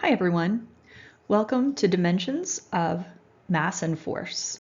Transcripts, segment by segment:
Hi everyone, welcome to Dimensions of Mass and Force.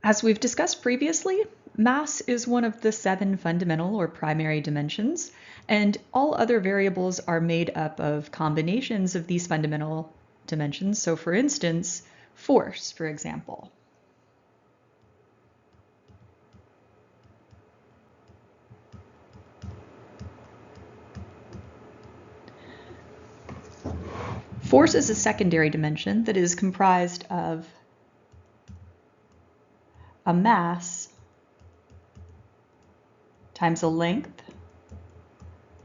As we've discussed previously, mass is one of the 7 fundamental or primary dimensions, and all other variables are made up of combinations of these fundamental dimensions. So for instance, force, for example. Force is a secondary dimension that is comprised of a mass times a length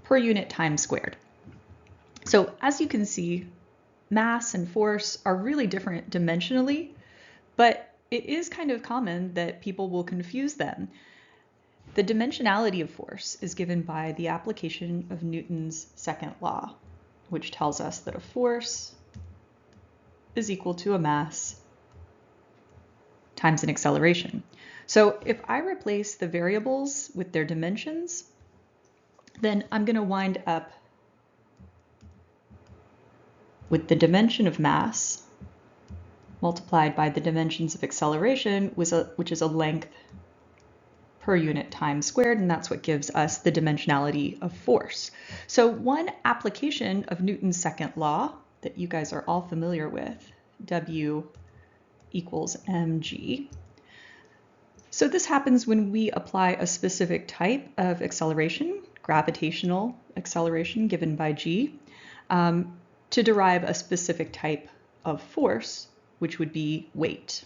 per unit time squared. So as you can see, mass and force are really different dimensionally, but it is kind of common that people will confuse them. The dimensionality of force is given by the application of Newton's second law, which tells us that a force is equal to a mass times an acceleration. So if I replace the variables with their dimensions, then I'm going to wind up with the dimension of mass multiplied by the dimensions of acceleration, which is a length per unit time squared, and that's what gives us the dimensionality of force. So one application of Newton's second law that you guys are all familiar with, W equals mg. So this happens when we apply a specific type of acceleration, gravitational acceleration given by g, to derive a specific type of force, which would be weight.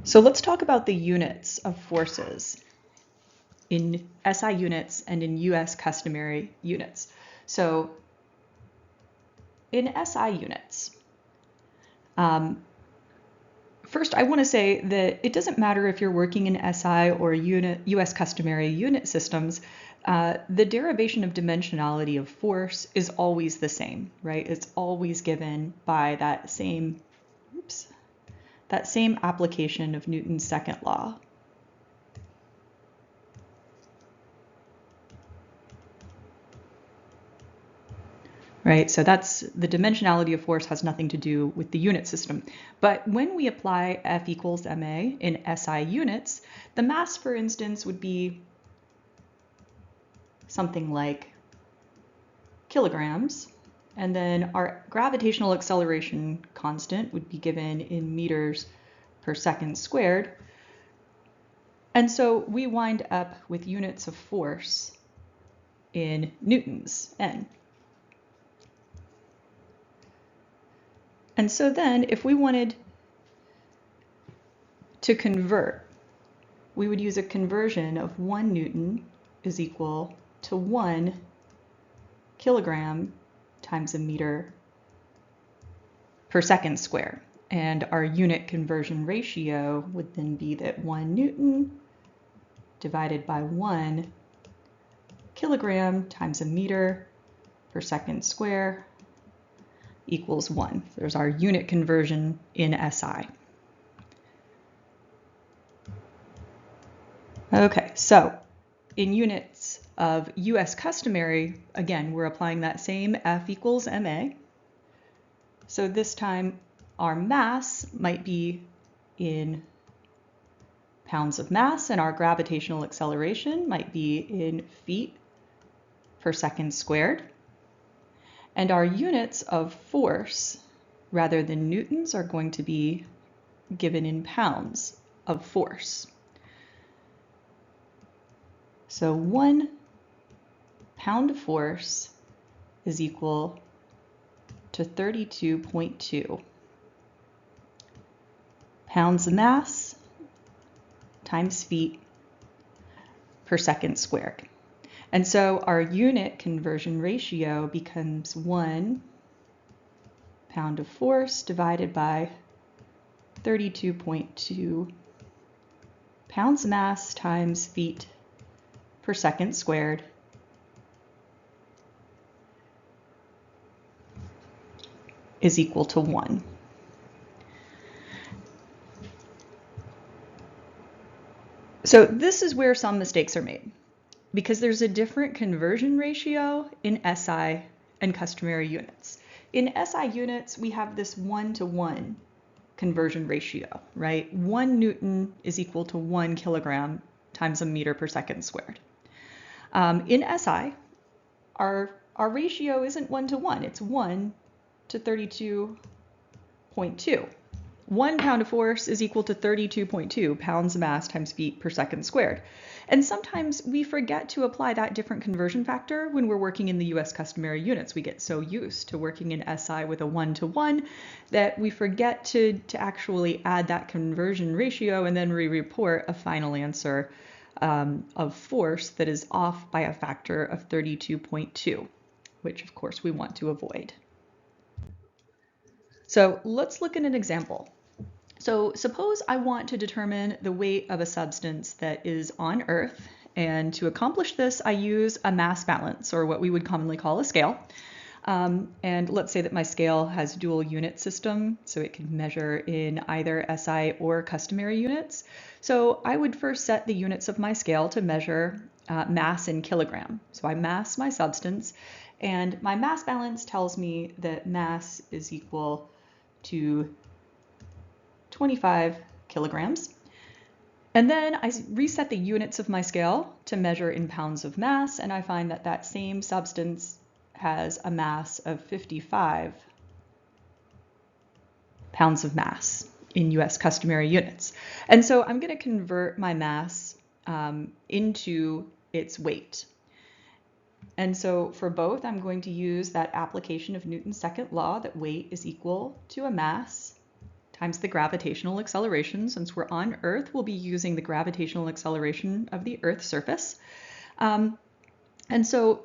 So let's talk about the units of forces in SI units and in US customary units. So in SI units, first I want to say that it doesn't matter if you're working in SI or US customary unit systems, the derivation of dimensionality of force is always the same, right? It's always given by that same application of Newton's second law. Right, so that's the dimensionality of force has nothing to do with the unit system. But when we apply F equals ma in SI units, the mass, for instance, would be something like kilograms, and then our gravitational acceleration constant would be given in meters per second squared. And so we wind up with units of force in newtons, N. And so then if we wanted to convert, we would use a conversion of 1 Newton is equal to 1 kilogram times a meter per second squared. And our unit conversion ratio would then be that 1 Newton divided by 1 kilogram times a meter per second square equals 1. There's our unit conversion in SI. Okay, so in units of US customary, again, we're applying that same F equals ma. So this time our mass might be in pounds of mass, and our gravitational acceleration might be in feet per second squared. And our units of force, rather than newtons, are going to be given in pounds of force. So 1 pound of force is equal to 32.2 pounds of mass times feet per second squared. And so our unit conversion ratio becomes 1 pound of force divided by 32.2 pounds of mass times feet per second squared is equal to 1. So this is where some mistakes are made, because there's a different conversion ratio in SI and customary units. In SI units, we have this 1-to-1 conversion ratio, right? 1 Newton is equal to 1 kilogram times a meter per second squared. In SI, our ratio isn't 1-to-1, it's 1 to 32.2. 1 pound of force is equal to 32.2 pounds of mass times feet per second squared. And sometimes we forget to apply that different conversion factor when we're working in the US customary units. We get so used to working in SI with a 1-to-1 that we forget to actually add that conversion ratio, and then we report a final answer of force that is off by a factor of 32.2, which of course we want to avoid. So let's look at an example. So suppose I want to determine the weight of a substance that is on Earth, and to accomplish this I use a mass balance, or what we would commonly call a scale. And let's say that my scale has dual unit system, so it can measure in either SI or customary units. So I would first set the units of my scale to measure mass in kilogram. So I mass my substance, and my mass balance tells me that mass is equal to 25 kilograms. And then I reset the units of my scale to measure in pounds of mass, and I find that that same substance has a mass of 55 pounds of mass in US customary units. And so I'm going to convert my mass into its weight. And so for both, I'm going to use that application of Newton's second law, that weight is equal to a mass times the gravitational acceleration. Since we're on Earth, we'll be using the gravitational acceleration of the Earth's surface. And so,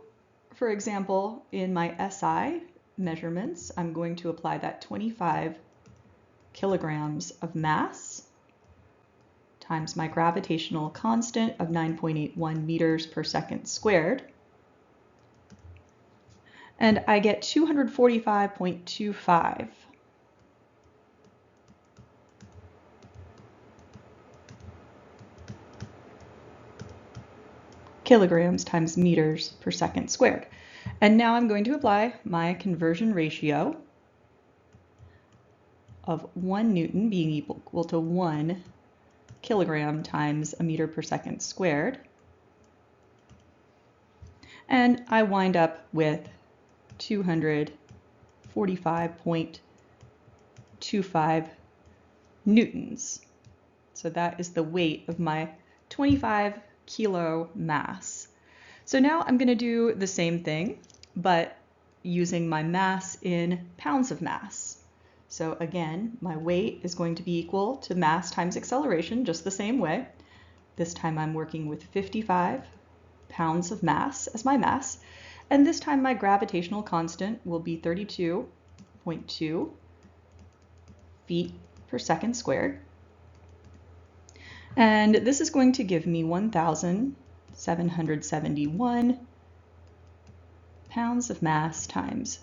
for example, in my SI measurements, I'm going to apply that 25 kilograms of mass times my gravitational constant of 9.81 meters per second squared. And I get 245.25 kilograms times meters per second squared. And now I'm going to apply my conversion ratio of 1 Newton being equal to 1 kilogram times a meter per second squared. And I wind up with 245.25 newtons. So that is the weight of my 25 kilo mass. So now I'm going to do the same thing, but using my mass in pounds of mass. So again, my weight is going to be equal to mass times acceleration, just the same way. This time I'm working with 55 pounds of mass as my mass. And this time my gravitational constant will be 32.2 feet per second squared. And this is going to give me 1,771 pounds of mass times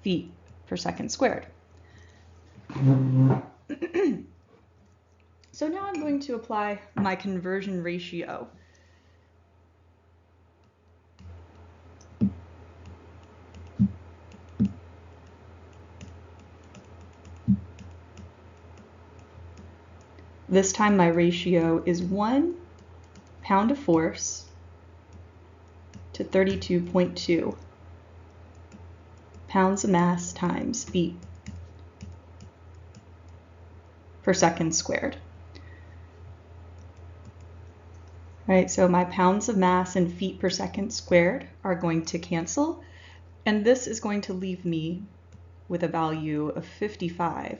feet per second squared. So now I'm going to apply my conversion ratio. This time my ratio is 1 pound of force to 32.2 pounds of mass times feet per second squared. Right, so my pounds of mass and feet per second squared are going to cancel, and this is going to leave me with a value of 55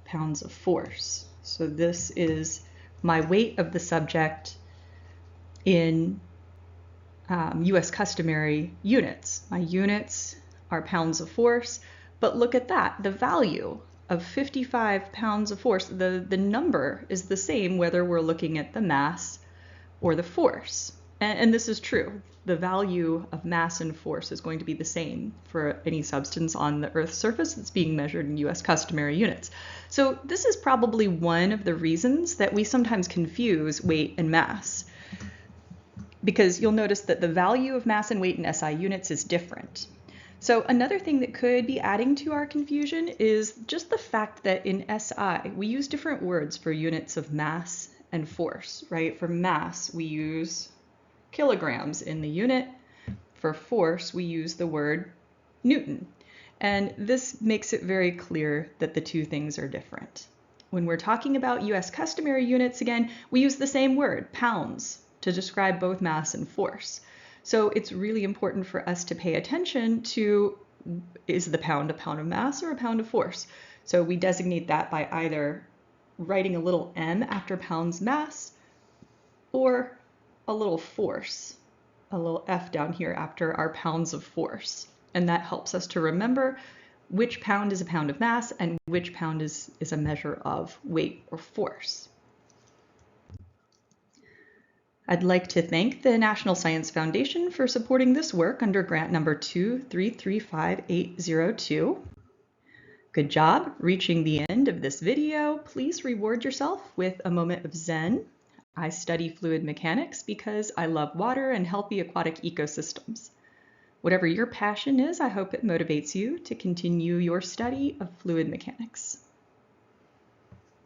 pounds of force. So this is my weight of the subject in US customary units. My units are pounds of force, but look at that, the value of 55 pounds of force, the number is the same whether we're looking at the mass or the force. And this is true. The value of mass and force is going to be the same for any substance on the Earth's surface that's being measured in U.S. customary units. So this is probably one of the reasons that we sometimes confuse weight and mass, because you'll notice that the value of mass and weight in SI units is different. So another thing that could be adding to our confusion is just the fact that in SI, we use different words for units of mass and force, right? For mass, we use kilograms in the unit. For force, we use the word Newton. And this makes it very clear that the two things are different. When we're talking about US customary units, again, we use the same word, pounds, to describe both mass and force. So it's really important for us to pay attention to, is the pound a pound of mass or a pound of force? So we designate that by either writing a little m after pounds mass or a little force, a little f down here after our pounds of force. And that helps us to remember which pound is a pound of mass and which pound is a measure of weight or force. I'd like to thank the National Science Foundation for supporting this work under grant number 2335802. Good job reaching the end of this video. Please reward yourself with a moment of Zen. I study fluid mechanics because I love water and healthy aquatic ecosystems. Whatever your passion is, I hope it motivates you to continue your study of fluid mechanics.